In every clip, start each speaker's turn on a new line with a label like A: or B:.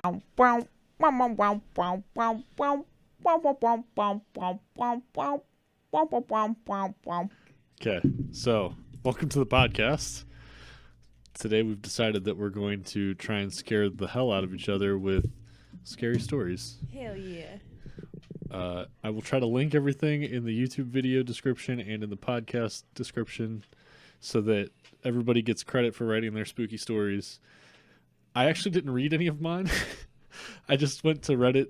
A: Okay, so welcome to the podcast. Today we've decided that we're going to try and scare the hell out of each other with scary stories.
B: Hell yeah.
A: I will try to link everything in the YouTube video description and in the podcast description so that everybody gets credit for writing their spooky stories. I actually didn't read any of mine. I just went to Reddit,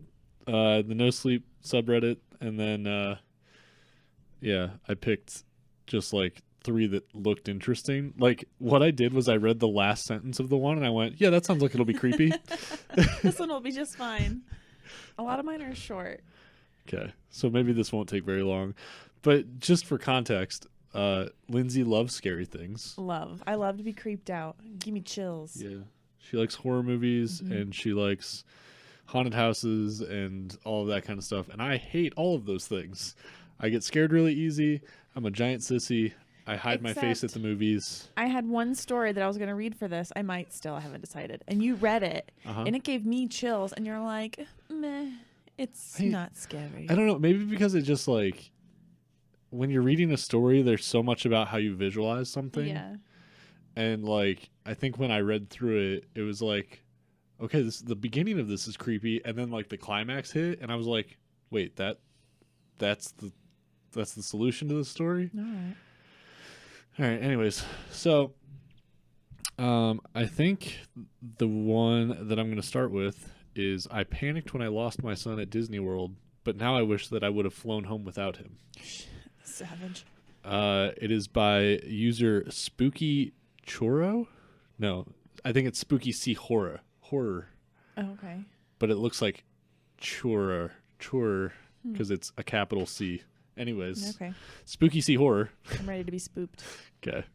A: the No Sleep subreddit, and then, I picked just like 3 that looked interesting. Like, what I did was I read the last sentence of the one, and I went, yeah, that sounds like it'll be creepy.
B: This one will be just fine. A lot of mine are short.
A: Okay, so maybe this won't take very long. But just for context, Lindsey loves scary things.
B: I love to be creeped out. Give me chills.
A: Yeah. She likes horror movies, and she likes haunted houses and all of that kind of stuff. And I hate all of those things. I get scared really easy. I'm a giant sissy. I hide my face at the movies.
B: I had one story that I was going to read for this. I might still. I haven't decided. And you read it, and it gave me chills. And you're like, meh, it's not scary.
A: I don't know. Maybe because it just like, when you're reading a story, there's so much about how you visualize something.
B: Yeah.
A: And like, I think when I read through it, it was like, okay, the beginning of this is creepy. And then like the climax hit. And I was like, wait, that's the solution to the story? All right. Anyways, so I think the one that I'm going to start with is I panicked when I lost my son at Disney World, but now I wish that I would have flown home without him.
B: Savage.
A: It is by user Spooky Churro. No, I think it's Spooky C Horror.
B: Oh, okay.
A: But it looks like churro because it's a capital C. Anyways,
B: okay.
A: Spooky C Horror.
B: I'm ready to be spooked.
A: Okay.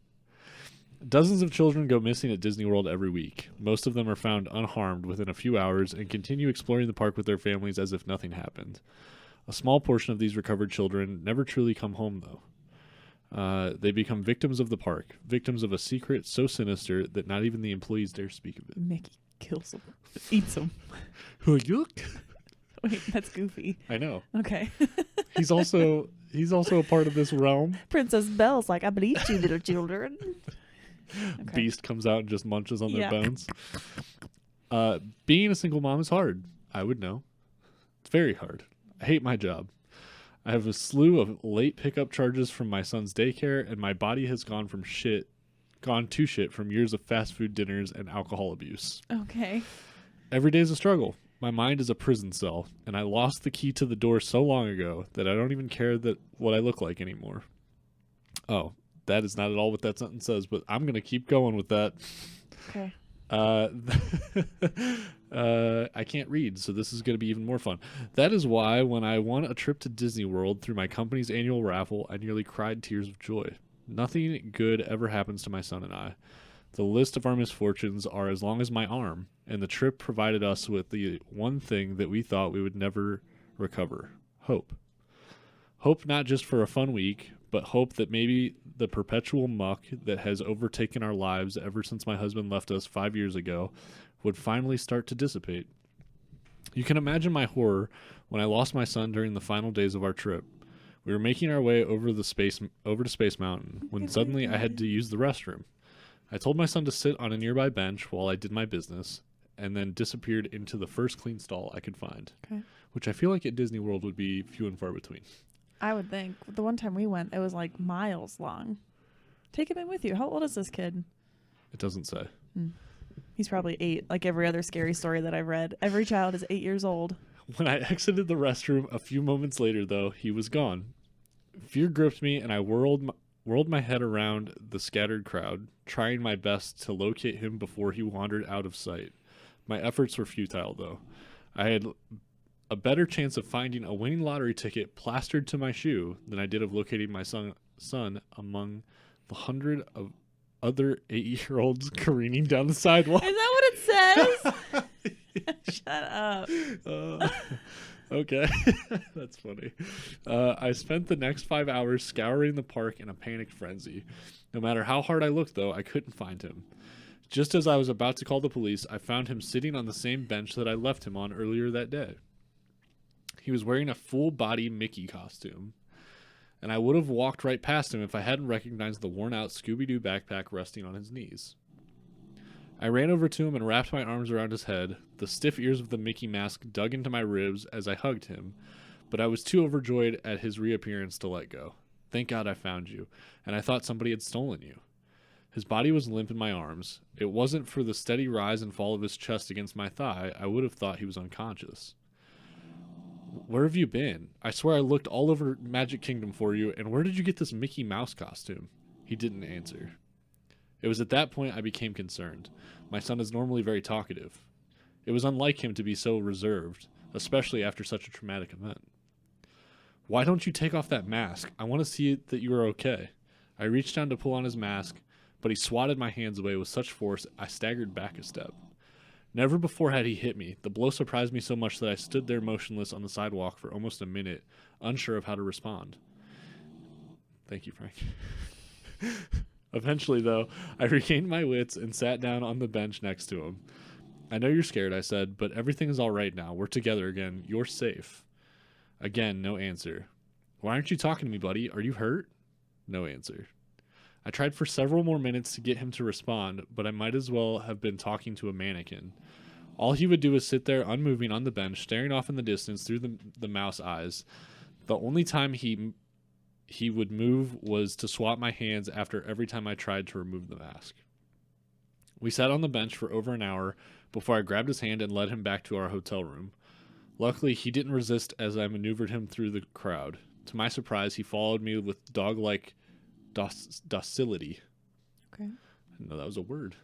A: Dozens of children go missing at Disney World every week. Most of them are found unharmed within a few hours and continue exploring the park with their families as if nothing happened. A small portion of these recovered children never truly come home, though. They become victims of the park, victims of a secret so sinister that not even the employees dare speak of it.
B: Mickey kills them, eats them.
A: Yuck.
B: Wait, that's Goofy.
A: I know.
B: Okay.
A: He's also a part of this realm.
B: Princess Belle's like, I believe you, little children.
A: Okay. Beast comes out and just munches on their bones. Being a single mom is hard. I would know. It's very hard. I hate my job. I have a slew of late pickup charges from my son's daycare, and my body has gone to shit from years of fast food dinners and alcohol abuse.
B: Okay.
A: Every day is a struggle. My mind is a prison cell, and I lost the key to the door so long ago that I don't even care what I look like anymore. Oh, that is not at all what that sentence says, but I'm going to keep going with that.
B: Okay.
A: I can't read, so this is going to be even more fun. That is why when I won a trip to Disney World through my company's annual raffle, I nearly cried tears of joy. Nothing good ever happens to my son and I. The list of our misfortunes are as long as my arm, and the trip provided us with the one thing that we thought we would never recover: hope. Hope not just for a fun week, but hope that maybe the perpetual muck that has overtaken our lives ever since my husband left us 5 years ago would finally start to dissipate. You can imagine my horror when I lost my son during the final days of our trip. We were making our way over to Space Mountain when suddenly I had to use the restroom. I told my son to sit on a nearby bench while I did my business, and then disappeared into the first clean stall I could find, which I feel like at Disney World would be few and far between.
B: I would think. The one time we went, it was like miles long. Take him in with you. How old is this kid?
A: It doesn't say.
B: He's probably 8, like every other scary story that I've read. Every child is 8 years old.
A: When I exited the restroom a few moments later, though, he was gone. Fear gripped me, and I whirled my head around the scattered crowd, trying my best to locate him before he wandered out of sight. My efforts were futile, though. I had a better chance of finding a winning lottery ticket plastered to my shoe than I did of locating my son among the 100 of other 8-year-olds careening down the sidewalk.
B: Is that what it says? Shut up.
A: Okay. That's funny. I spent the next 5 hours scouring the park in a panicked frenzy. No matter how hard I looked, though, I couldn't find him. Just as I was about to call the police, I found him sitting on the same bench that I left him on earlier that day. He was wearing a full-body Mickey costume, and I would have walked right past him if I hadn't recognized the worn-out Scooby-Doo backpack resting on his knees. I ran over to him and wrapped my arms around his head. The stiff ears of the Mickey mask dug into my ribs as I hugged him, but I was too overjoyed at his reappearance to let go. Thank God I found you, and I thought somebody had stolen you. His body was limp in my arms. It wasn't for the steady rise and fall of his chest against my thigh. I would have thought he was unconscious. Where have you been? I swear I looked all over Magic Kingdom for you, and where did you get this Mickey Mouse costume? He didn't answer. It was at that point I became concerned. My son is normally very talkative. It was unlike him to be so reserved, especially after such a traumatic event. Why don't you take off that mask? I want to see that you are okay. I reached down to pull on his mask, but he swatted my hands away with such force I staggered back a step. Never before had he hit me. The blow surprised me so much that I stood there motionless on the sidewalk for almost a minute, unsure of how to respond. Thank you, Frank. Eventually, though, I regained my wits and sat down on the bench next to him. I know you're scared, I said, but everything is all right now. We're together again. You're safe. Again, no answer. Why aren't you talking to me, buddy? Are you hurt? No answer. I tried for several more minutes to get him to respond, but I might as well have been talking to a mannequin. All he would do was sit there unmoving on the bench, staring off in the distance through the mouse eyes. The only time he would move was to swap my hands after every time I tried to remove the mask. We sat on the bench for over an hour before I grabbed his hand and led him back to our hotel room. Luckily, he didn't resist as I maneuvered him through the crowd. To my surprise, he followed me with dog-like docility.
B: Okay.
A: I didn't know that was a word.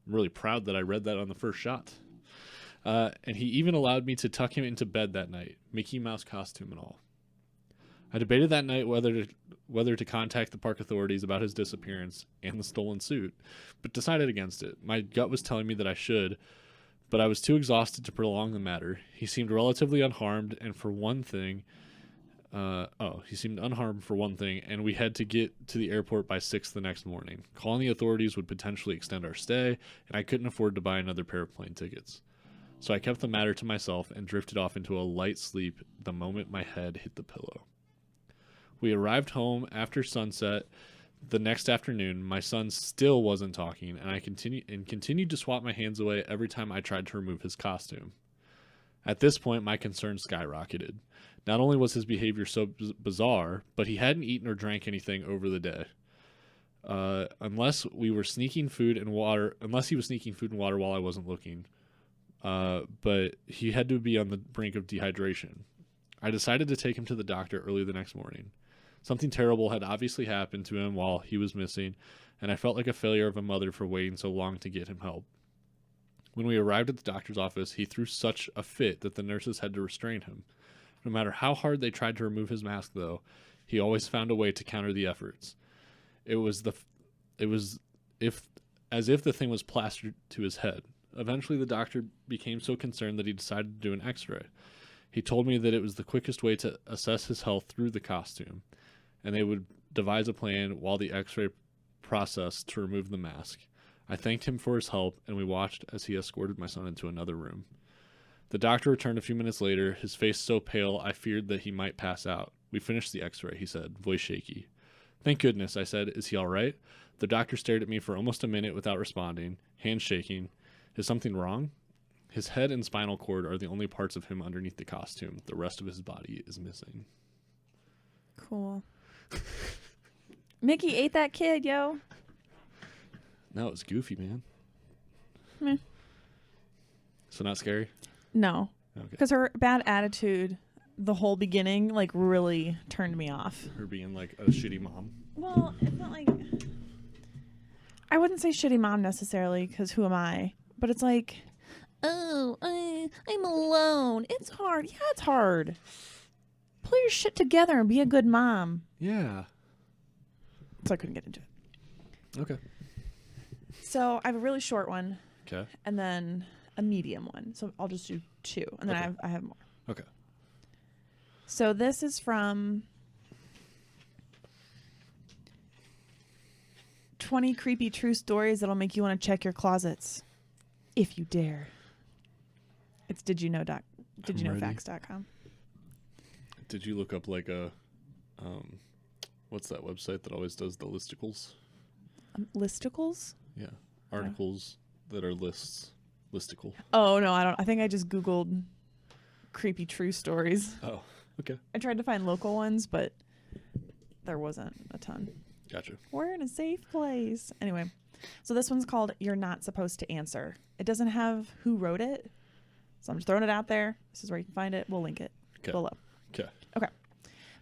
A: I'm really proud that I read that on the first shot. And he even allowed me to tuck him into bed that night, Mickey Mouse costume and all. I debated that night whether to contact the park authorities about his disappearance and the stolen suit, but decided against it. My gut was telling me that I should, but I was too exhausted to prolong the matter. He seemed relatively unharmed, and for one thing, and we had to get to the airport by 6 the next morning. Calling the authorities would potentially extend our stay, and I couldn't afford to buy another pair of plane tickets. So I kept the matter to myself and drifted off into a light sleep the moment my head hit the pillow. We arrived home after sunset the next afternoon. My son still wasn't talking, and I continued to swat my hands away every time I tried to remove his costume. At this point, my concern skyrocketed. Not only was his behavior so bizarre, but he hadn't eaten or drank anything over the day. Unless he was sneaking food and water while I wasn't looking. But he had to be on the brink of dehydration. I decided to take him to the doctor early the next morning. Something terrible had obviously happened to him while he was missing, and I felt like a failure of a mother for waiting so long to get him help. When we arrived at the doctor's office, he threw such a fit that the nurses had to restrain him. No matter how hard they tried to remove his mask, though, he always found a way to counter the efforts. It was as if the thing was plastered to his head. Eventually, the doctor became so concerned that he decided to do an x-ray. He told me that it was the quickest way to assess his health through the costume, and they would devise a plan while the x-ray processed to remove the mask. I thanked him for his help, and we watched as he escorted my son into another room. The doctor returned a few minutes later, his face so pale I feared that he might pass out. We finished the x-ray, he said, voice shaky. Thank goodness, I said. Is he all right? The doctor stared at me for almost a minute without responding, hands shaking. Is something wrong? His head and spinal cord are the only parts of him underneath the costume. The rest of his body is missing.
B: Cool. Mickey ate that kid, yo.
A: No, it was goofy, man.
B: Meh.
A: So not scary?
B: No.
A: Okay.
B: Because her bad attitude, the whole beginning, like, really turned me off.
A: Her being, like, a shitty mom.
B: Well, it's not like... I wouldn't say shitty mom necessarily, because who am I? But it's like, oh, I'm alone. It's hard. Yeah, it's hard. Pull your shit together and be a good mom.
A: Yeah.
B: So I couldn't get into it.
A: Okay.
B: So I have a really short one.
A: Okay.
B: And then a medium one. So I'll just do 2. And then I have more.
A: Okay.
B: So this is from 20 creepy true stories that'll make you want to check your closets. If you dare. It's didyouknowfacts.com.
A: Did you look up like a, what's that website that always does the listicles?
B: Listicles?
A: Yeah. Articles that are listicle.
B: Oh, no, I don't. I think I just Googled creepy true stories.
A: Oh, okay.
B: I tried to find local ones, but there wasn't a ton.
A: Gotcha.
B: We're in a safe place. Anyway, so this one's called You're Not Supposed to Answer. It doesn't have who wrote it, so I'm just throwing it out there. This is where you can find it. We'll link it below.
A: Okay.
B: Okay.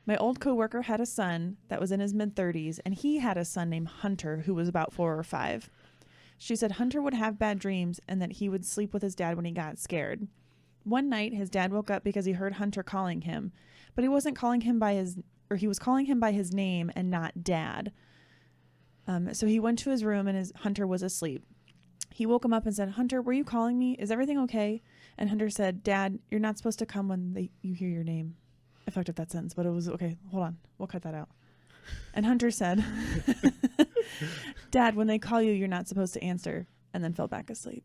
B: My old coworker had a son that was in his mid-30s, and he had a son named Hunter who was about 4 or 5. She said Hunter would have bad dreams and that he would sleep with his dad when he got scared. One night, his dad woke up because he heard Hunter calling him, but he wasn't calling him by his, or he was calling him by his name and not dad. So he went to his room and Hunter was asleep. He woke him up and said, Hunter, were you calling me? Is everything okay? And Hunter said, Dad, you're not supposed to come when you hear your name. I fucked up that sentence, but it was okay. Hold on. We'll cut that out. And Hunter said, Dad, when they call you, you're not supposed to answer, and then fell back asleep.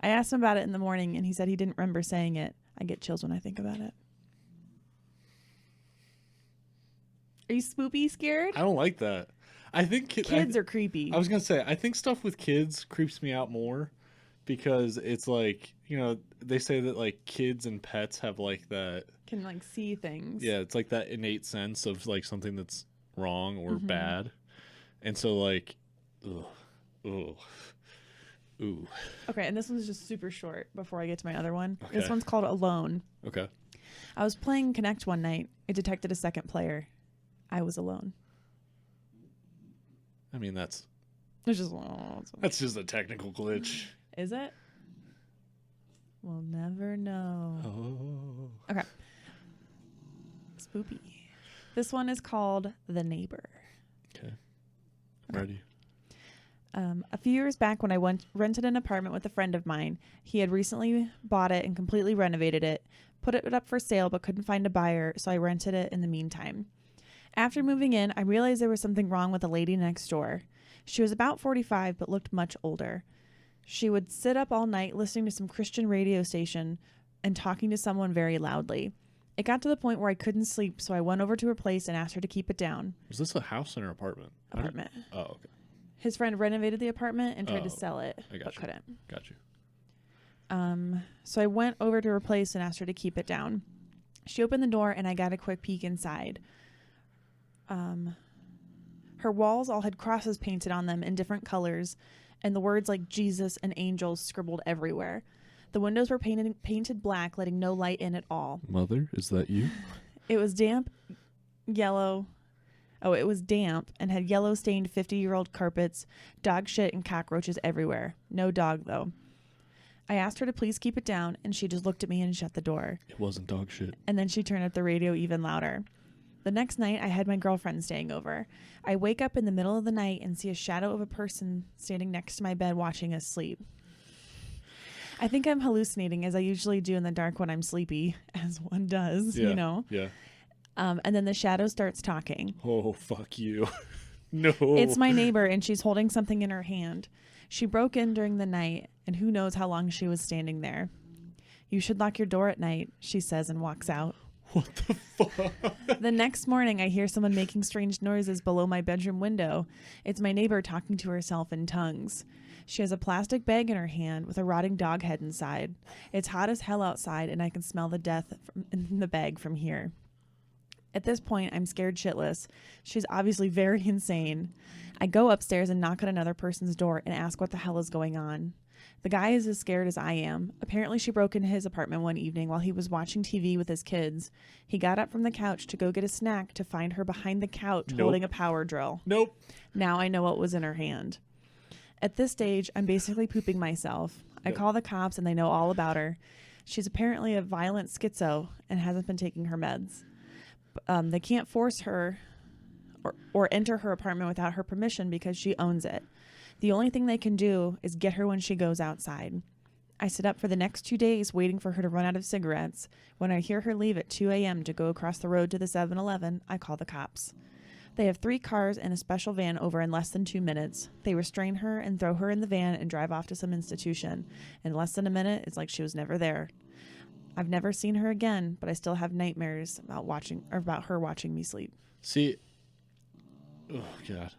B: I asked him about it in the morning, and he said he didn't remember saying it. I get chills when I think about it. Are you spoopy scared?
A: I don't like that. I think
B: kids are creepy.
A: I was going to say, I think stuff with kids creeps me out more because it's like, you know, they say that like kids and pets have like that.
B: Can like see things.
A: Yeah, it's like that innate sense of like something that's wrong or bad. And so like, ooh.
B: Okay, and this one's just super short before I get to my other one.
A: Okay.
B: This one's called Alone.
A: Okay.
B: I was playing Connect one night. It detected a second player. I was alone.
A: I mean, that's
B: just
A: a technical glitch.
B: Is it? We'll never know.
A: Oh.
B: Okay. Spoopy. This one is called The Neighbor.
A: Okay. Ready.
B: A few years back when I rented an apartment with a friend of mine, he had recently bought it and completely renovated it, put it up for sale but couldn't find a buyer, so I rented it in the meantime. After moving in, I realized there was something wrong with the lady next door. She was about 45 but looked much older. She would sit up all night listening to some Christian radio station and talking to someone very loudly. It got to the point where I couldn't sleep, so I went over to her place and asked her to keep it down.
A: Was this a house or an apartment?
B: Apartment.
A: Oh, okay.
B: His friend renovated the apartment and tried to sell it, but couldn't.
A: Got you.
B: So I went over to her place and asked her to keep it down. She opened the door and I got a quick peek inside. Her walls all had crosses painted on them in different colors, and the words like Jesus and angels scribbled everywhere. The windows were painted black, letting no light in at all.
A: Mother, is that you?
B: It was damp, yellow. Oh, it was damp and had yellow-stained 50-year-old carpets, dog shit, and cockroaches everywhere. No dog, though. I asked her to please keep it down, and she just looked at me and shut the door.
A: It wasn't dog shit.
B: And then she turned up the radio even louder. The next night, I had my girlfriend staying over. I wake up in the middle of the night and see a shadow of a person standing next to my bed watching us sleep. I think I'm hallucinating, as I usually do in the dark when I'm sleepy, as one does, you know?
A: Yeah.
B: And then the shadow starts talking.
A: Oh, fuck you. No.
B: It's my neighbor, and she's holding something in her hand. She broke in during the night, and who knows how long she was standing there. You should lock your door at night, she says, and walks out.
A: What the fuck?
B: The next morning, I hear someone making strange noises below my bedroom window. It's my neighbor talking to herself in tongues. She has a plastic bag in her hand with a rotting dog head inside. It's hot as hell outside, and I can smell the death in the bag from here. At this point, I'm scared shitless. She's obviously very insane. I go upstairs and knock on another person's door and ask what the hell is going on. The guy is as scared as I am. Apparently, she broke into his apartment one evening while he was watching TV with his kids. He got up from the couch to go get a snack to find her behind the couch holding a power drill.
A: Nope.
B: Now I know what was in her hand. At this stage, I'm basically pooping myself. I call the cops and they know all about her. She's apparently a violent schizo and hasn't been taking her meds. They can't force her or enter her apartment without her permission because she owns it. The only thing they can do is get her when she goes outside. I sit up for the next 2 days waiting for her to run out of cigarettes. When I hear her leave at 2 a.m. to go across the road to the 7-Eleven, I call the cops. They have 3 cars and a special van over in less than 2 minutes. They restrain her and throw her in the van and drive off to some institution. In less than a minute, it's like she was never there. I've never seen her again, but I still have nightmares about her watching me sleep.
A: See, oh God.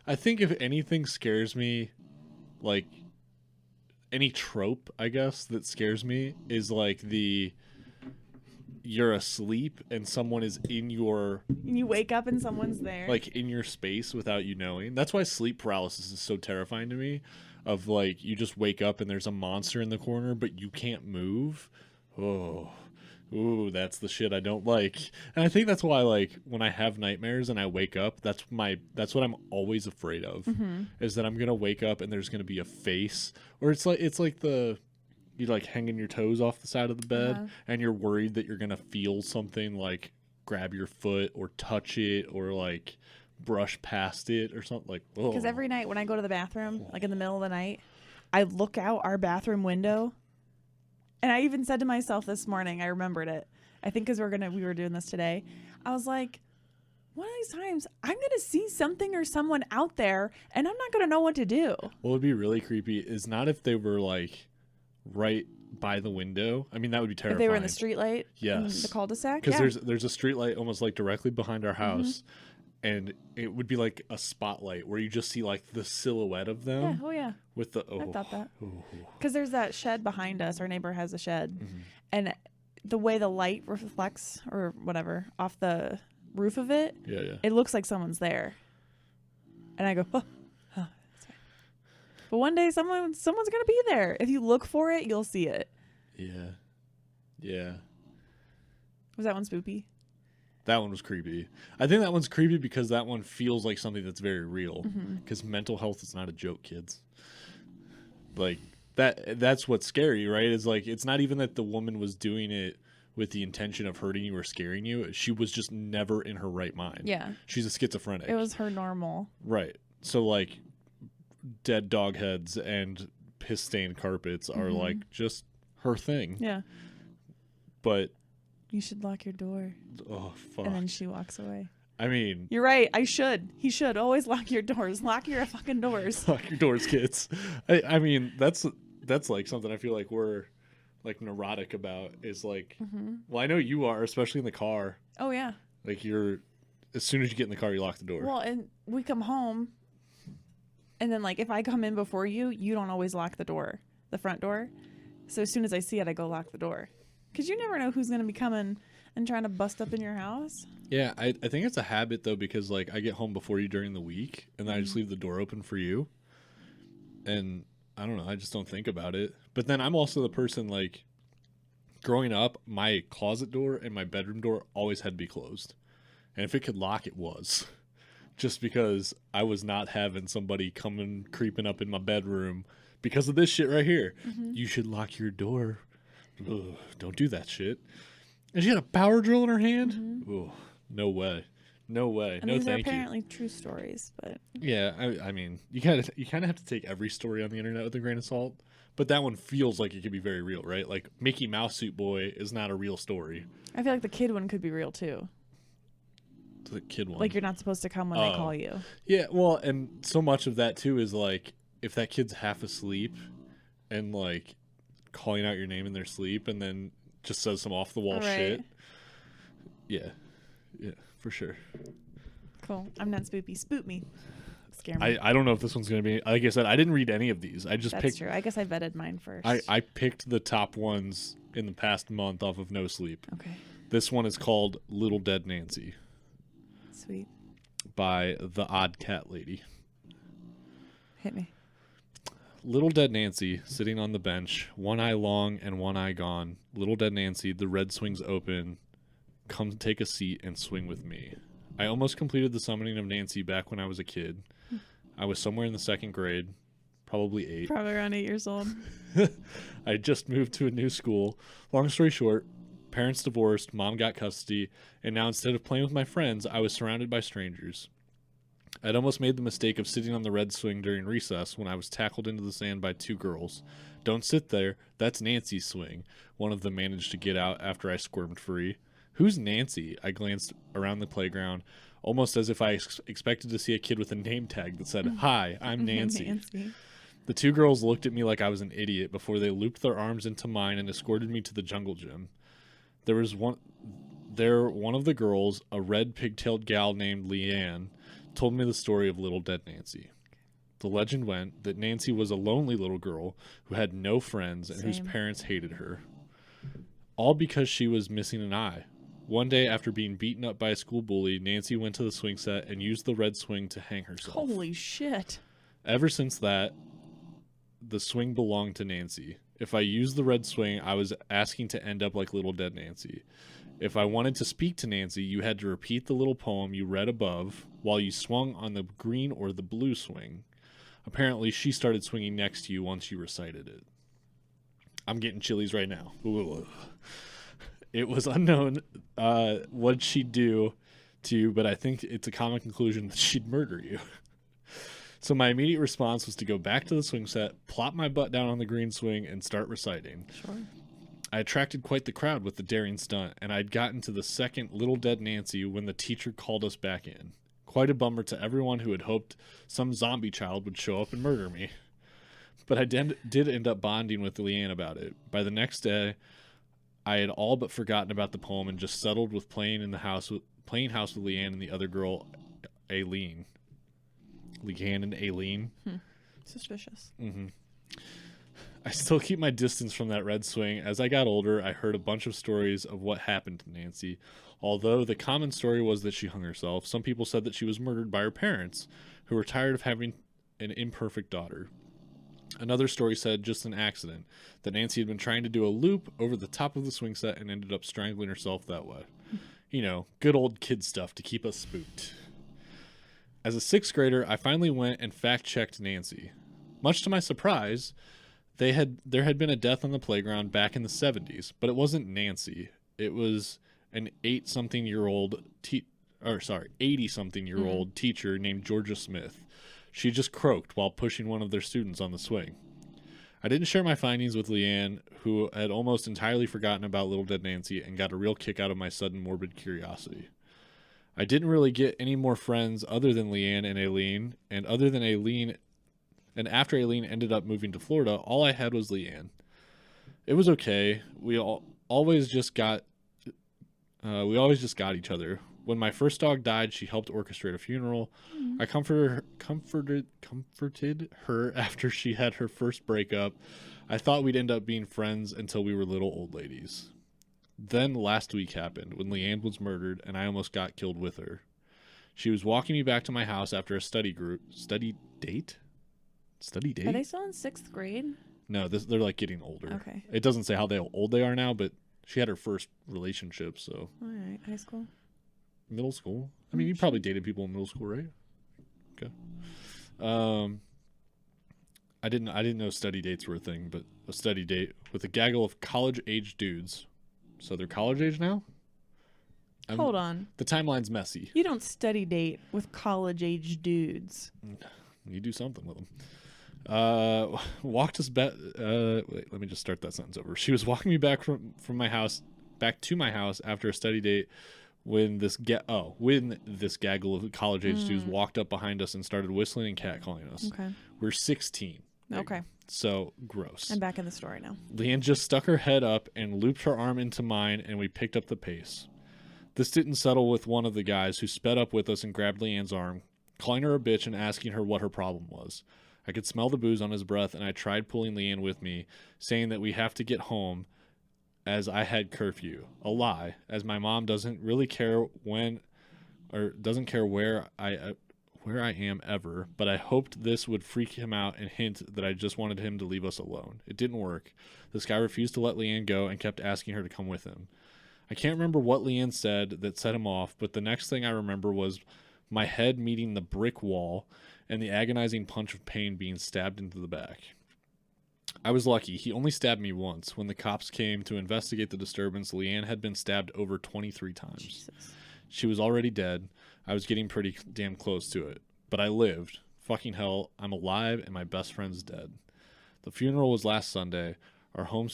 A: I think if anything scares me, like any trope, I guess, that scares me is like you're asleep and someone is in your...
B: You wake up and someone's there.
A: Like in your space without you knowing. That's why sleep paralysis is so terrifying to me. Of like, you just wake up and there's a monster in the corner, but you can't move. Oh, ooh, that's the shit I don't like. And I think that's why, like, when I have nightmares and I wake up, that's what I'm always afraid of, is that I'm gonna wake up and there's gonna be a face, or it's like you like hanging your toes off the side of the bed, and you're worried that you're gonna feel something like grab your foot or touch it or like brush past it or something like.
B: Because every night when I go to the bathroom, like in the middle of the night, I look out our bathroom window. And I even said to myself this morning, I remembered it. I think because we were doing this today. I was like, one of these times I'm going to see something or someone out there and I'm not going to know what to do.
A: What would be really creepy is not if they were like right by the window. I mean, that would be terrifying.
B: If they were in the street light,
A: yes,
B: in the cul-de-sac.
A: Because there's a street light almost like directly behind our house. And it would be like a spotlight where you just see like the silhouette of them.
B: Yeah. Oh yeah.
A: With the
B: I thought that. Because there's that shed behind us. Our neighbor has a shed, and the way the light reflects or whatever off the roof of it, it looks like someone's there. And I go, oh, that's right. But one day someone's gonna be there. If you look for it, you'll see it.
A: Yeah. Yeah.
B: Was that one spoopy?
A: That one was creepy. I think that one's creepy because that one feels like something that's very real. Because mental health is not a joke, kids. Like that's what's scary, right? Is like it's not even that the woman was doing it with the intention of hurting you or scaring you. She was just never in her right mind.
B: Yeah.
A: She's a schizophrenic.
B: It was her normal.
A: Right. So like dead dog heads and piss stained carpets are like just her thing.
B: Yeah.
A: But
B: you should lock your door.
A: Oh, fuck.
B: And then she walks away.
A: I mean...
B: You're right. I should. He should. Always lock your doors. Lock your fucking doors.
A: Lock your doors, kids. I mean, that's like something I feel like we're like neurotic about is like... Well, I know you are, especially in the car.
B: Oh, yeah.
A: Like as soon as you get in the car, you lock the door.
B: Well, and we come home and then like if I come in before you, you don't always lock the door, the front door. So as soon as I see it, I go lock the door. Because you never know who's going to be coming and trying to bust up in your house.
A: Yeah, I think it's a habit, though, because, like, I get home before you during the week, and then I just leave the door open for you. And, I don't know, I just don't think about it. But then I'm also the person, like, growing up, my closet door and my bedroom door always had to be closed. And if it could lock, it was. Just because I was not having somebody coming, creeping up in my bedroom because of this shit right here. You should lock your door. Ugh, don't do that shit. And she had a power drill in her hand? Ugh, no way. No way.
B: And
A: no
B: these
A: thank
B: are apparently true stories, but
A: yeah, I mean, you kind of have to take every story on the internet with a grain of salt. But that one feels like it could be very real, right? Like Mickey Mouse Suit Boy is not a real story.
B: I feel like the kid one could be real too.
A: The kid one.
B: Like you're not supposed to come when they call you.
A: Yeah, well, and so much of that too is like if that kid's half asleep and like calling out your name in their sleep and then just says some off the wall shit. Yeah, for sure.
B: Cool. I'm not spoopy. Spook me. Scare me.
A: I don't know if this one's gonna be, like I said, I didn't read any of these. I just
B: That's
A: picked.
B: true. I guess I vetted mine first.
A: I picked the top ones in the past month off of No Sleep.
B: Okay.
A: This one is called Little Dead Nancy.
B: Sweet.
A: By the Odd Cat Lady.
B: Hit me.
A: Little Dead Nancy, sitting on the bench, one eye long and one eye gone. Little Dead Nancy, the red swings open. Come take a seat and swing with me. I almost completed the summoning of Nancy back when I was a kid. I was somewhere in the second grade, probably 8.
B: Probably around 8 years old.
A: I just moved to a new school. Long story short, parents divorced, mom got custody, and now instead of playing with my friends, I was surrounded by strangers. I'd almost made the mistake of sitting on the red swing during recess when I was tackled into the sand by 2 girls. Don't sit there. That's Nancy's swing. One of them managed to get out after I squirmed free. Who's Nancy? I glanced around the playground, almost as if I expected to see a kid with a name tag that said, "Hi, I'm Nancy."
B: Nancy.
A: The two girls looked at me like I was an idiot before they looped their arms into mine and escorted me to the jungle gym. One of the girls, a red pigtailed gal named Leanne, told me the story of little dead Nancy. The legend went that Nancy was a lonely little girl who had no friends and whose parents hated her. All because she was missing an eye. One day, after being beaten up by a school bully, Nancy went to the swing set and used the red swing to hang herself.
B: Holy shit.
A: Ever since that, the swing belonged to Nancy. If I used the red swing, I was asking to end up like little dead Nancy. If I wanted to speak to Nancy, you had to repeat the little poem you read above while you swung on the green or the blue swing. Apparently, she started swinging next to you once you recited it. I'm getting chillies right now. It was unknown what she'd do to you, but I think it's a common conclusion that she'd murder you. So my immediate response was to go back to the swing set, plop my butt down on the green swing, and start reciting.
B: Sure.
A: I attracted quite the crowd with the daring stunt, and I'd gotten to the second Little Dead Nancy when the teacher called us back in. Quite a bummer to everyone who had hoped some zombie child would show up and murder me. But I did end up bonding with Leanne about it. By the next day, I had all but forgotten about the poem and just settled with playing house with Leanne and the other girl, Aileen. Leanne and Aileen.
B: Suspicious.
A: Mm-hmm. I still keep my distance from that red swing. As I got older, I heard a bunch of stories of what happened to Nancy. Although the common story was that she hung herself, some people said that she was murdered by her parents, who were tired of having an imperfect daughter. Another story said just an accident, that Nancy had been trying to do a loop over the top of the swing set and ended up strangling herself that way. You know, good old kid stuff to keep us spooked. As a 6th grader, I finally went and fact-checked Nancy. Much to my surprise, there had been a death on the playground back in the 70s, but it wasn't Nancy. It was an 80-something-year-old teacher named Georgia Smith. She just croaked while pushing one of their students on the swing. I didn't share my findings with Leanne, who had almost entirely forgotten about Little Dead Nancy and got a real kick out of my sudden morbid curiosity. I didn't really get any more friends other than Leanne and Aileen, and after Aileen ended up moving to Florida, all I had was Leanne. It was okay. We always just got each other. When my first dog died, she helped orchestrate a funeral. I comforted her after she had her first breakup. I thought we'd end up being friends until we were little old ladies. Then last week happened, when Leanne was murdered, and I almost got killed with her. She was walking me back to my house after a study date?
B: Are they still in 6th grade?
A: No, they're like getting older.
B: Okay.
A: It doesn't say how old they are now, but she had her first relationship, so.
B: All right. High school?
A: Middle school? I mean, you probably dated people in middle school, right? Okay. I didn't know study dates were a thing, but a study date with a gaggle of college-age dudes. So they're college age now?
B: Hold on.
A: The timeline's messy.
B: You don't study date with college-age dudes.
A: You do something with them. Walked us back. Wait, let me just start that sentence over. She was walking me back from my house, back to my house after a study date when this gaggle of college-age dudes walked up behind us and started whistling and catcalling us.
B: Okay.
A: We're 16.
B: Okay.
A: So gross.
B: I'm back in the story now.
A: Leanne just stuck her head up and looped her arm into mine, and we picked up the pace. This didn't settle with one of the guys, who sped up with us and grabbed Leanne's arm, calling her a bitch and asking her what her problem was. I could smell the booze on his breath, and I tried pulling Leanne with me, saying that we have to get home as I had curfew. A lie, as my mom doesn't really care doesn't care where I am ever, but I hoped this would freak him out and hint that I just wanted him to leave us alone. It didn't work. This guy refused to let Leanne go and kept asking her to come with him. I can't remember what Leanne said that set him off, but the next thing I remember was my head meeting the brick wall and the agonizing punch of pain being stabbed into the back. I was lucky. He only stabbed me once. When the cops came to investigate the disturbance, Leanne had been stabbed over 23 times.
B: Jesus.
A: She was already dead. I was getting pretty damn close to it. But I lived. Fucking hell, I'm alive and my best friend's dead. The funeral was last Sunday. Our whole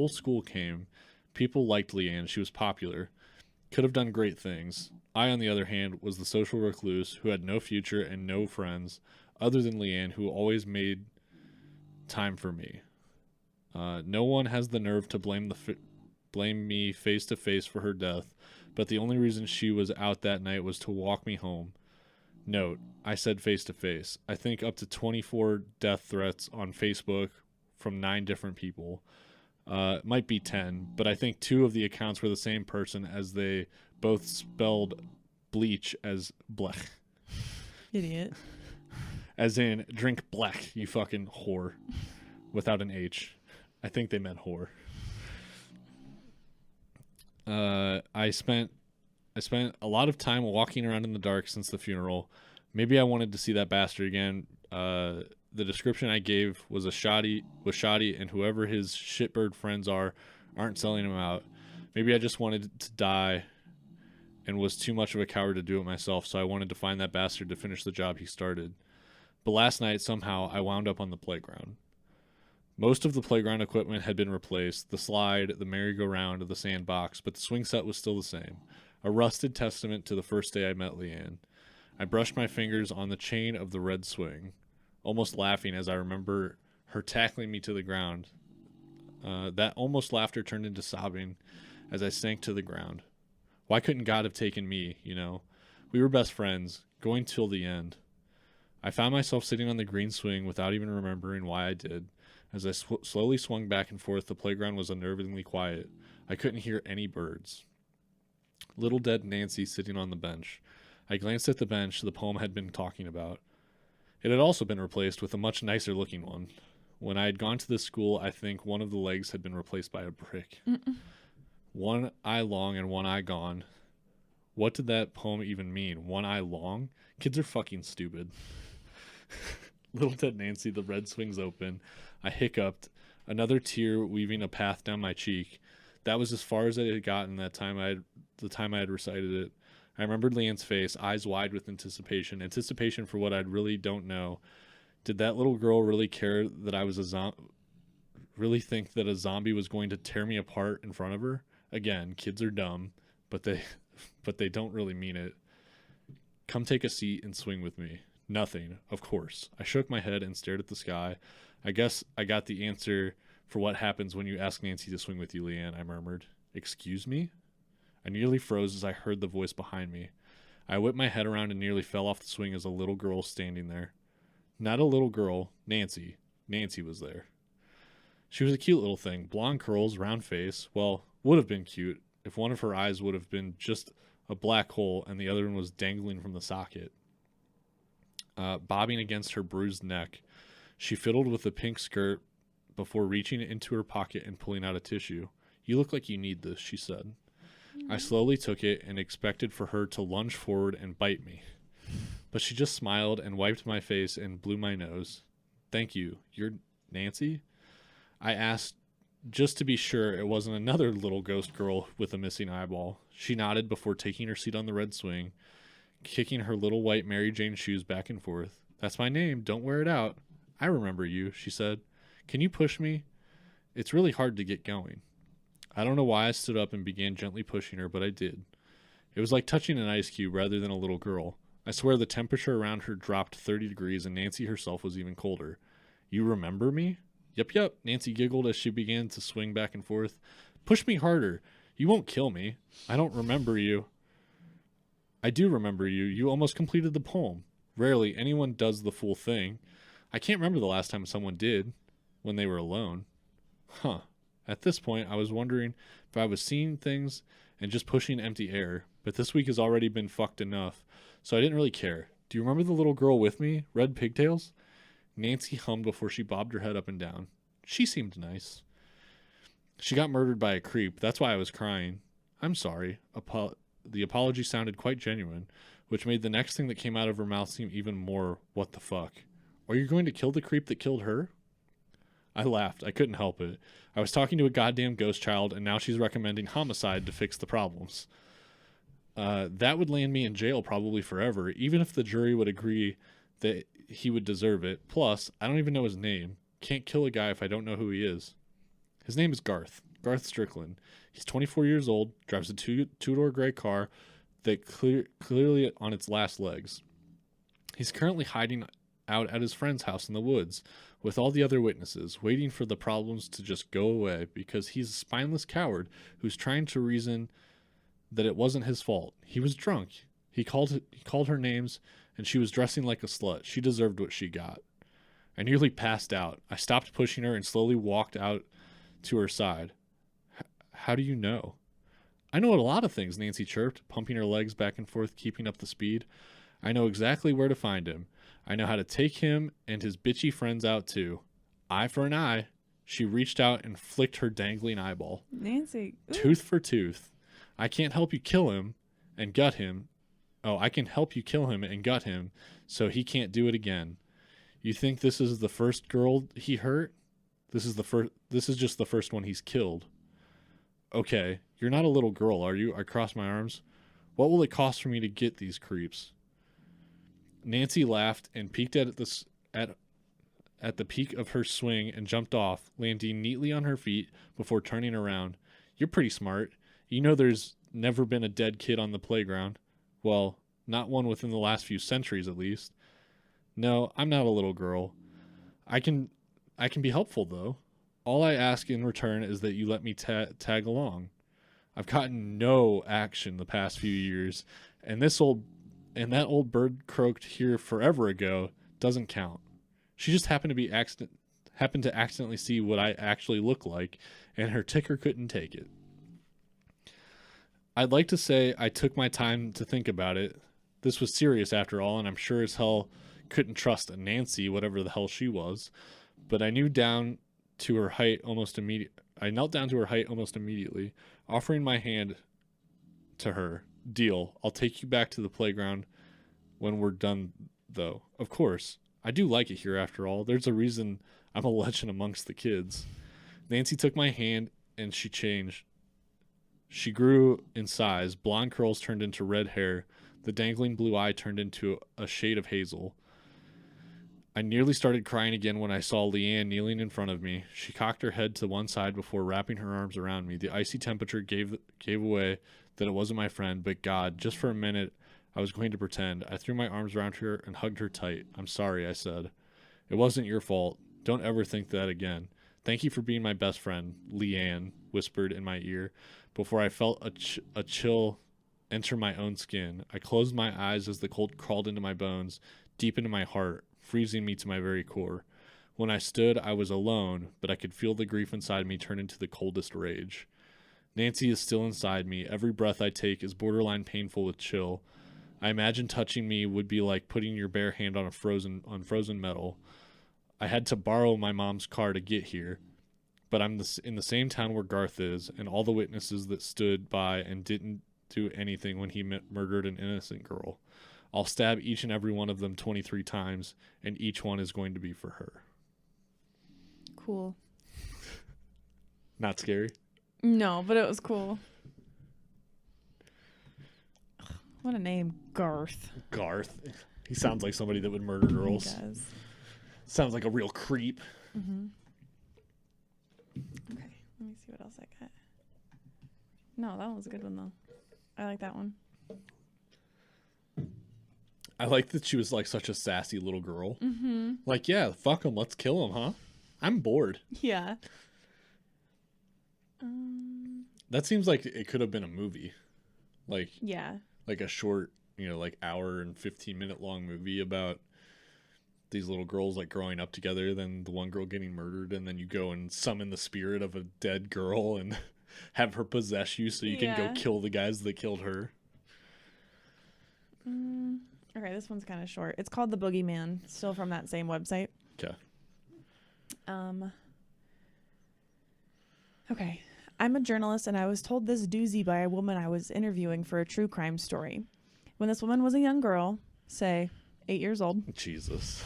A: school came. People liked Leanne. She was popular. Could have done great things. I, on the other hand, was the social recluse who had no future and no friends other than Leanne, who always made time for me. No one has the nerve to blame me face to face for her death, but the only reason she was out that night was to walk me home. Note, I said face to face. I think up to 24 death threats on Facebook from 9 different people. Might be 10, but I think 2 of the accounts were the same person, as they both spelled bleach as blech.
B: Idiot. As
A: in, drink black, you fucking whore. Without an H. I think they meant whore. I spent a lot of time walking around in the dark since the funeral. Maybe I wanted to see that bastard again. The description I gave was shoddy, and whoever his shitbird friends aren't selling him out. Maybe I just wanted to die and was too much of a coward to do it myself, so I wanted to find that bastard to finish the job he started. But last night, somehow, I wound up on the playground. Most of the playground equipment had been replaced, the slide, the merry-go-round, the sandbox, but the swing set was still the same. A rusted testament to the first day I met Leanne. I brushed my fingers on the chain of the red swing, almost laughing as I remember her tackling me to the ground. That almost laughter turned into sobbing as I sank to the ground. Why couldn't God have taken me, you know? We were best friends, going till the end. I found myself sitting on the green swing without even remembering why I did. As I slowly swung back and forth, the playground was unnervingly quiet. I couldn't hear any birds. Little dead Nancy sitting on the bench. I glanced at the bench the poem had been talking about. It had also been replaced with a much nicer looking one. When I had gone to this school, I think one of the legs had been replaced by a brick. One eye long and one eye gone. What did that poem even mean? One eye long? Kids are fucking stupid. Little dead Nancy, the red swings open. I hiccuped, another tear weaving a path down my cheek. That was as far as I had gotten the time I had recited it. I remembered Leanne's face, eyes wide with anticipation for what I really don't know. Did that little girl really care that I was really think that a zombie was going to tear me apart in front of her? Again, kids are dumb, but they don't really mean it. Come take a seat and swing with me. Nothing, of course. I shook my head and stared at the sky. I guess I got the answer for what happens when you ask Nancy to swing with you, Leanne, I murmured. Excuse me? I nearly froze as I heard the voice behind me. I whipped my head around and nearly fell off the swing as a little girl was standing there. Not a little girl, Nancy. Nancy was there. She was a cute little thing, blonde curls, round face. Well, would have been cute if one of her eyes would have been just a black hole and the other one was dangling from the socket. Bobbing against her bruised neck, she fiddled with the pink skirt before reaching into her pocket and pulling out a tissue. You look like you need this, she said. I slowly took it and expected for her to lunge forward and bite me. But she just smiled and wiped my face and blew my nose. Thank you. You're Nancy? I asked just to be sure it wasn't another little ghost girl with a missing eyeball. She nodded before taking her seat on the red swing, kicking her little white Mary Jane shoes back and forth. That's my name. Don't wear it out. I remember you, she said. Can you push me? It's really hard to get going. I don't know why I stood up and began gently pushing her, but I did. It was like touching an ice cube rather than a little girl. I swear the temperature around her dropped 30 degrees and Nancy herself was even colder. You remember me? Yep, Nancy giggled as she began to swing back and forth. Push me harder. You won't kill me. I don't remember you. I do remember you. You almost completed the poem. Rarely anyone does the full thing. I can't remember the last time someone did, when they were alone. Huh. At this point, I was wondering if I was seeing things and just pushing empty air, but this week has already been fucked enough, so I didn't really care. Do you remember the little girl with me? Red pigtails? Nancy hummed before she bobbed her head up and down. She seemed nice. She got murdered by a creep. That's why I was crying. I'm sorry. The apology sounded quite genuine, which made the next thing that came out of her mouth seem even more what the fuck. Are you going to kill the creep that killed her? I laughed. I couldn't help it. I was talking to a goddamn ghost child, and now she's recommending homicide to fix the problems. That would land me in jail probably forever, even if the jury would agree that he would deserve it. Plus, I don't even know his name. Can't kill a guy if I don't know who he is. His name is Garth. Garth Strickland. He's 24 years old, drives a two-door gray car that clearly on its last legs. He's currently hiding out at his friend's house in the woods with all the other witnesses, waiting for the problems to just go away because he's a spineless coward who's trying to reason that it wasn't his fault. He was drunk. He called her names, and she was dressing like a slut. She deserved what she got. I nearly passed out. I stopped pushing her and slowly walked out to her side. How do you know? I know a lot of things, Nancy chirped, pumping her legs back and forth, keeping up the speed. I know exactly where to find him. I know how to take him and his bitchy friends out too. Eye for an eye. She reached out and flicked her dangling eyeball.
B: Nancy. Ooh.
A: Tooth for tooth. I can't help you kill him and gut him. Oh, I can help you kill him and gut him so he can't do it again. You think this is the first girl he hurt? This is just the first one he's killed. Okay, you're not a little girl, are you? I crossed my arms. What will it cost for me to get these creeps? Nancy laughed and peeked at the peak of her swing and jumped off, landing neatly on her feet before turning around. You're pretty smart. You know there's never been a dead kid on the playground. Well, not one within the last few centuries at least. No, I'm not a little girl. I can be helpful though. All I ask in return is that you let me tag along. I've gotten no action the past few years, and that old bird croaked here forever ago doesn't count. She just happened to accidentally see what I actually look like, and her ticker couldn't take it. I'd like to say I took my time to think about it. This was serious after all, and I'm sure as hell couldn't trust a Nancy, whatever the hell she was. But I knelt down to her height almost immediately, offering my hand to her. Deal. I'll take you back to the playground when we're done, though. Of course. I do like it here after all. There's a reason I'm a legend amongst the kids. Nancy took my hand and she changed. She grew in size. Blonde curls turned into red hair. The dangling blue eye turned into a shade of hazel. I nearly started crying again when I saw Leanne kneeling in front of me. She cocked her head to one side before wrapping her arms around me. The icy temperature gave away that it wasn't my friend, but God, just for a minute, I was going to pretend. I threw my arms around her and hugged her tight. I'm sorry, I said. It wasn't your fault. Don't ever think that again. Thank you for being my best friend, Leanne whispered in my ear before I felt a chill enter my own skin. I closed my eyes as the cold crawled into my bones, deep into my heart, freezing me to my very core. When I stood, I was alone, but I could feel the grief inside me turn into the coldest rage. Nancy is still inside me. Every breath I take is borderline painful with chill. I imagine touching me would be like putting your bare hand on frozen metal. I had to borrow my mom's car to get here, but I'm in the same town where Garth is, and all the witnesses that stood by and didn't do anything when he murdered an innocent girl. I'll stab each and every one of them 23 times, and each one is going to be for her.
B: Cool.
A: Not scary?
B: No, but it was cool. What a name, Garth.
A: Garth. He sounds like somebody that would murder girls.
B: He does.
A: Sounds like a real creep.
B: Mm-hmm. Okay, let me see what else I got. No, that one was a good one, though. I like that one.
A: I like that she was like such a sassy little girl.
B: Mm-hmm.
A: Like, yeah, fuck him. Let's kill him, huh? I'm bored.
B: Yeah.
A: That seems like it could have been a movie. Like,
B: yeah.
A: Like a short, like hour and 15-minute long movie about these little girls like growing up together, then the one girl getting murdered, and then you go and summon the spirit of a dead girl and have her possess you so you can go kill the guys that killed her.
B: Okay, this one's kind of short. It's called The Boogeyman, still from that same website.
A: Okay.
B: Okay. I'm a journalist, and I was told this doozy by a woman I was interviewing for a true crime story. When this woman was a young girl, say 8 years old.
A: Jesus.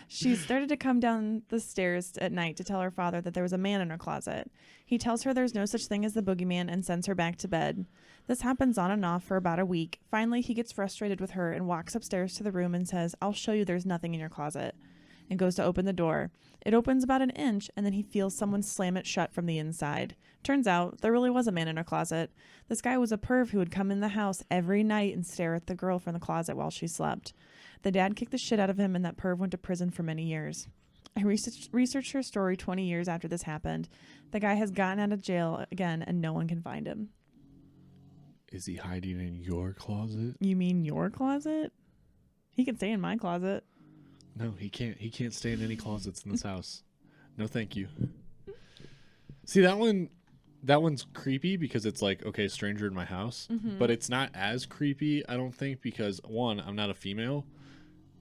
B: She started to come down the stairs at night to tell her father that there was a man in her closet. He tells her there's no such thing as the boogeyman and sends her back to bed. This happens on and off for about a week. Finally, he gets frustrated with her and walks upstairs to the room and says, "I'll show you there's nothing in your closet." and goes to open the door. It opens about an inch, and then he feels someone slam it shut from the inside. Turns out there really was a man in her closet. This guy was a perv who would come in the house every night and stare at the girl from the closet while she slept. The dad kicked the shit out of him, and that perv went to prison for many years. I researched her story 20 years after this happened. The guy has gotten out of jail again, and no one can find him.
A: Is he hiding in your closet?
B: You mean your closet? He can stay in my closet.
A: No, he can't. He can't stay in any closets in this house. No, thank you. See, that one's creepy because it's like, okay, stranger in my house.
B: Mm-hmm.
A: But it's not as creepy, I don't think, because one, I'm not a female,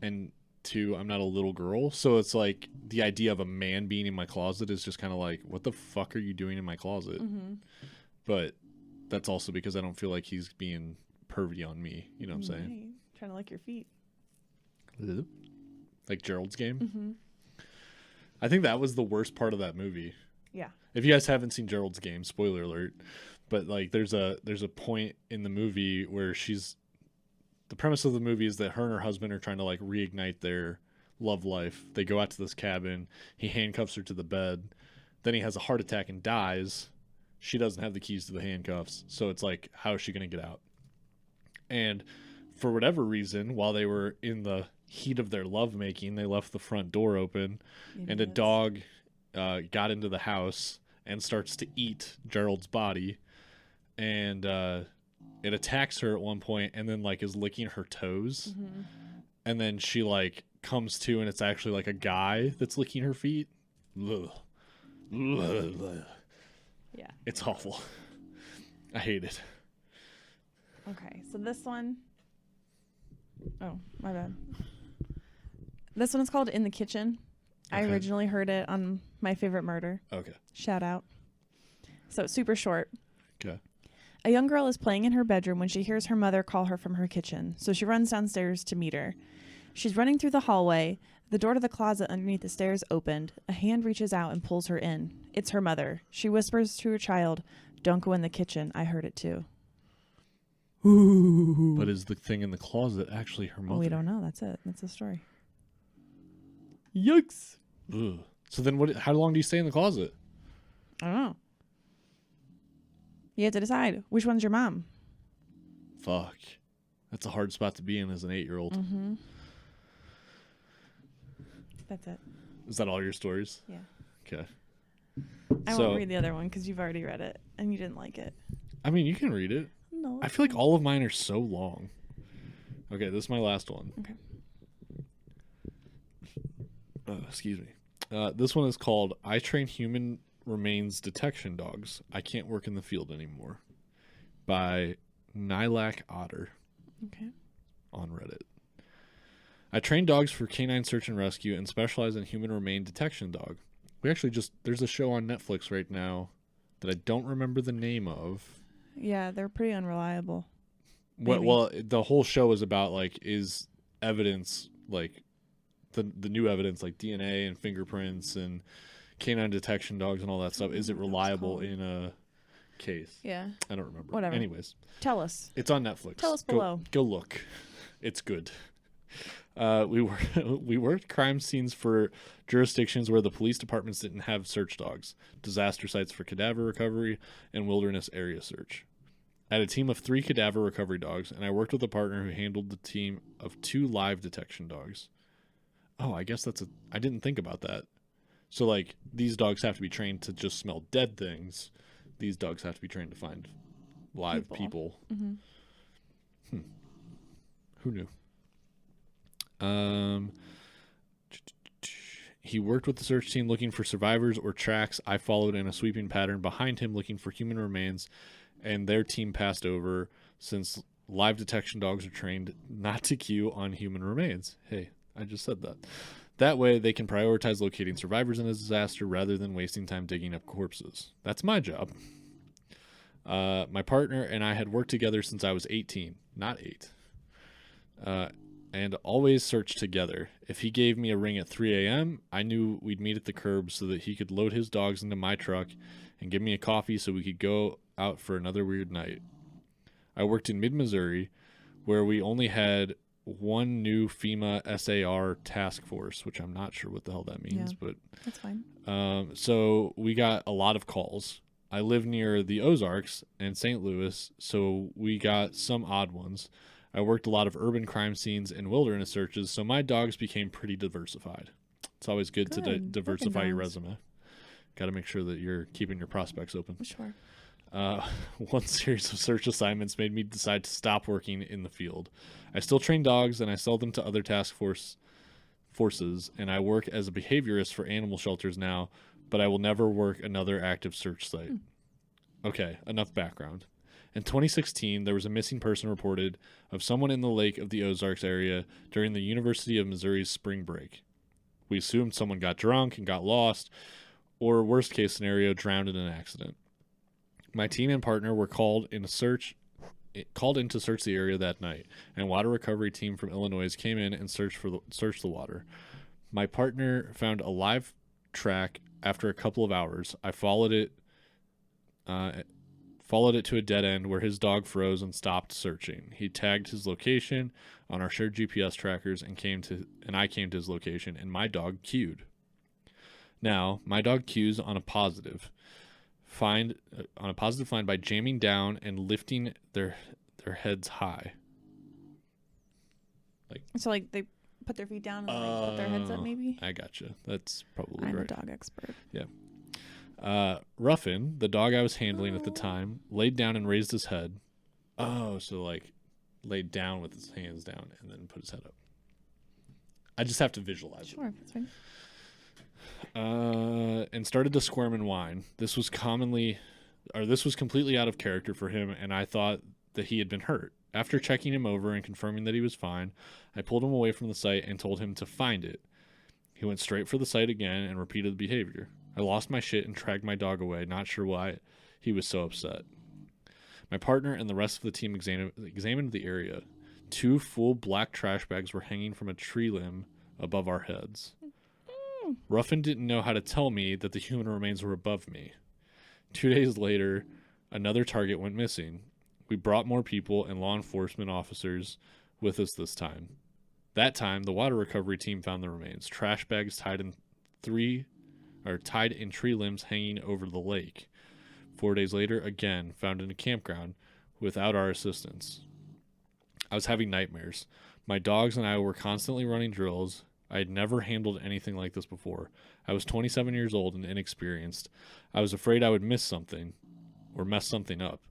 A: and two, I'm not a little girl. So it's like the idea of a man being in my closet is just kind of like, what the fuck are you doing in my closet?
B: Mm-hmm.
A: But that's also because I don't feel like he's being pervy on me. You know what I'm saying?
B: Right. Trying to lick your feet.
A: Like Gerald's game.
B: Mm-hmm.
A: I think that was the worst part of that movie.
B: Yeah.
A: If you guys haven't seen Gerald's Game, spoiler alert, but like there's a point in the movie where the premise of the movie is that her and her husband are trying to like reignite their love life. They go out to this cabin. He handcuffs her to the bed. Then he has a heart attack and dies. She doesn't have the keys to the handcuffs. So it's like, how is she going to get out? And for whatever reason, while they were in the heat of their lovemaking, they left the front door open. And a dog got into the house and starts to eat Gerald's body, and it attacks her at one point and then like is licking her toes.
B: Mm-hmm.
A: And then she like comes to, and it's actually like a guy that's licking her feet. Ugh. Ugh.
B: Yeah.
A: It's awful. I hate it.
B: Okay, so this one... Oh, my bad. This one is called In the Kitchen. I
A: Okay.
B: originally heard it on My Favorite Murder.
A: Okay.
B: Shout out. So it's super short.
A: Okay.
B: A young girl is playing in her bedroom when she hears her mother call her from her kitchen, so she runs downstairs to meet her. She's running through the hallway. The door to the closet underneath the stairs opened. A hand reaches out and pulls her in. It's her mother. She whispers to her child, "Don't go in the kitchen. I heard it too." Ooh.
A: But is the thing in the closet actually her mother?
B: Well, we don't know. That's it. That's the story.
A: Yikes. Ugh. So then how long do you stay in the closet?
B: I don't know. You have to decide which one's your mom.
A: Fuck. That's a hard spot to be in as an 8-year-old.
B: Mm-hmm. That's it.
A: Is that all your stories?
B: Yeah.
A: Okay.
B: I won't read the other one because you've already read it and you didn't like it.
A: I mean, you can read it.
B: No.
A: I feel like all of mine are so long. Okay, this is my last one.
B: Okay.
A: Excuse me. This one is called I Train Human Remains Detection Dogs. I Can't Work in the Field Anymore by Nilak Otter
B: Okay.
A: on Reddit. I train dogs for canine search and rescue and specialize in human remain detection dog. We actually there's a show on Netflix right now that I don't remember the name of.
B: Yeah, they're pretty unreliable.
A: Well, the whole show is about like, is evidence like the new evidence like DNA and fingerprints and canine detection dogs and all that stuff, is it reliable in a case?
B: Yeah.
A: I don't remember.
B: Whatever.
A: Anyways,
B: Tell us.
A: it's on Netflix.
B: Tell us below.
A: Go look. It's good. We worked crime scenes for jurisdictions where the police departments didn't have search dogs, disaster sites for cadaver recovery, and wilderness area search. I had a team of 3 cadaver recovery dogs, and I worked with a partner who handled the team of 2 live detection dogs. Oh, I guess I didn't think about that. So, like, these dogs have to be trained to just smell dead things. These dogs have to be trained to find live people.
B: Mm-hmm.
A: Who knew? He worked with the search team looking for survivors or tracks. I followed in a sweeping pattern behind him looking for human remains, and their team passed over since live detection dogs are trained not to queue on human remains. Hey, I just said that. That way they can prioritize locating survivors in a disaster rather than wasting time digging up corpses. That's my job. My partner and I had worked together since I was 18, not 8. And always searched together. If he gave me a ring at 3 a.m., I knew we'd meet at the curb so that he could load his dogs into my truck and give me a coffee so we could go out for another weird night. I worked in mid-Missouri, where we only had one new FEMA SAR task force, which I'm not sure what the hell that means,
B: Yeah.
A: but
B: That's fine.
A: so we got a lot of calls. I live near the Ozarks and St. Louis, so we got some odd ones. I worked a lot of urban crime scenes and wilderness searches, so my dogs became pretty diversified. It's always good to diversify your resume. Got to make sure that you're keeping your prospects open.
B: Sure.
A: One series of search assignments made me decide to stop working in the field. I still train dogs, and I sell them to other forces, and I work as a behaviorist for animal shelters now, but I will never work another active search site. Okay, enough background. In 2016, there was a missing person reported of someone in the lake of the Ozarks area during the University of Missouri's spring break. We assumed someone got drunk and got lost, or worst case scenario, drowned in an accident. My team and partner were called in to search the area that night, and a water recovery team from Illinois came in and searched the water. My partner found a live track after a couple of hours. I followed it to a dead end where his dog froze and stopped searching. He tagged his location on our shared GPS trackers and I came to his location, and my dog cued. Now, my dog cues on a positive find by jamming down and lifting their heads high.
B: Like they put their feet down and like put their heads up, maybe.
A: I gotcha. That's probably
B: I'm
A: right.
B: a dog expert.
A: Yeah. Ruffin, the dog I was handling at the time, laid down and raised his head. Oh, so like laid down with his hands down and then put his head up. I just have to visualize it.
B: Sure, that's fine.
A: And started to squirm and whine. This was completely out of character for him, and I thought that he had been hurt. After checking him over and confirming that he was fine, I pulled him away from the site and told him to find it. He went straight for the site again and repeated the behavior. I lost my shit and dragged my dog away, not sure why he was so upset. My partner and the rest of the team examined the area. 2 full black trash bags were hanging from a tree limb above our heads. Ruffin didn't know how to tell me that the human remains were above me. 2 days later, another target went missing. We brought more people and law enforcement officers with us this time. That time, the water recovery team found the remains. Trash bags tied in tree limbs hanging over the lake. 4 days later, again, found in a campground without our assistance. I was having nightmares. My dogs and I were constantly running drills. I had never handled anything like this before. I was 27 years old and inexperienced. I was afraid I would miss something or mess something up.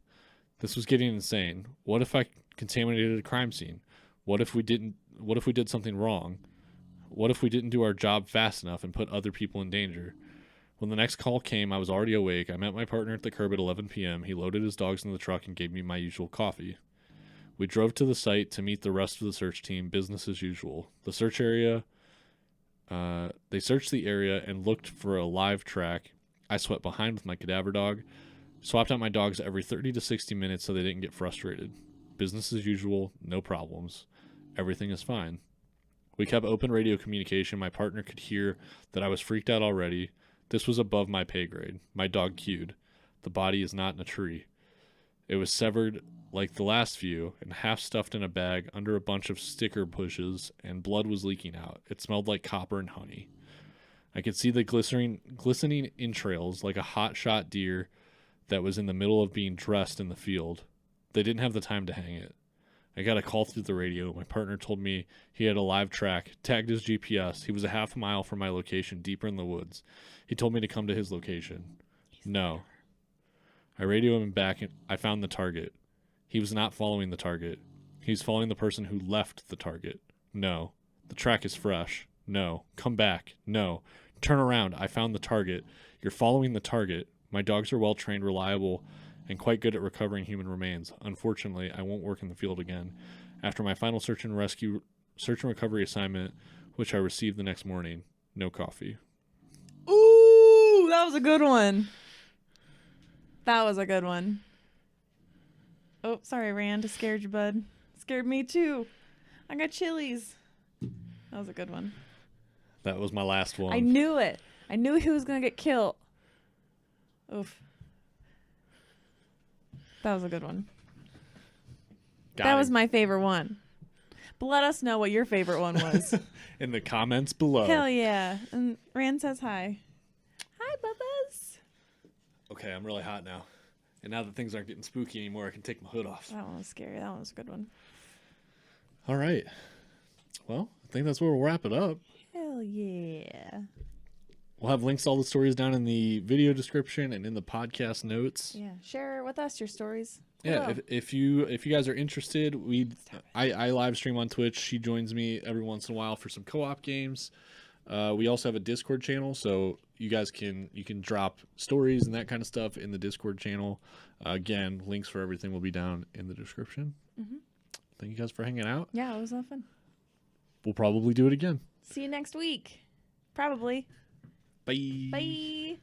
A: This was getting insane. What if I contaminated a crime scene? What if we did something wrong? What if we didn't do our job fast enough and put other people in danger? When the next call came, I was already awake. I met my partner at the curb at 11 p.m. He loaded his dogs in the truck and gave me my usual coffee. We drove to the site to meet the rest of the search team, business as usual. The search area... they searched the area and looked for a live track. I swept behind with my cadaver dog, swapped out my dogs every 30 to 60 minutes so they didn't get frustrated. Business as usual, no problems. Everything is fine. We kept open radio communication. My partner could hear that I was freaked out already. This was above my pay grade. My dog cued. The body is not in a tree. It was severed like the last few and half stuffed in a bag under a bunch of sticker bushes, and blood was leaking out. It smelled like copper and honey. I could see the glistening entrails like a hot-shot deer that was in the middle of being dressed in the field. They didn't have the time to hang it. I got a call through the radio. My partner told me he had a live track, tagged his GPS. He was a half a mile from my location, deeper in the woods. He told me to come to his location. No. I radioed him back, and I found the target. He was not following the target. He's following the person who left the target. No. The track is fresh. No. Come back. No. Turn around. I found the target. You're following the target. My dogs are well trained, reliable, and quite good at recovering human remains. Unfortunately, I won't work in the field again. After my final search and recovery assignment, which I received the next morning, no coffee.
B: Ooh, that was a good one. That was a good one. Oh, sorry, Rand. I scared you, bud. Scared me too. I got chilies. That was a good one.
A: That was my last one.
B: I knew it. I knew he was going to get killed. Oof. That was a good one. That was my favorite one. But let us know what your favorite one was.
A: In the comments below.
B: Hell yeah. And Rand says hi. Hi, Bubbas.
A: Okay, I'm really hot now. And now that things aren't getting spooky anymore, I can take my hood off.
B: That one was scary. That one was a good one.
A: All right. Well, I think that's where we'll wrap it up.
B: Hell yeah.
A: We'll have links to all the stories down in the video description and in the podcast notes.
B: Yeah. Share with us your stories.
A: Yeah,
B: Hello.
A: if you guys are interested, I live stream on Twitch. She joins me every once in a while for some co-op games. We also have a Discord channel, so you guys can drop stories and that kind of stuff in the Discord channel. Again, links for everything will be down in the description. Mm-hmm. Thank you guys for hanging out.
B: Yeah, it was a lot of fun.
A: We'll probably do it again.
B: See you next week. Probably.
A: Bye.
B: Bye.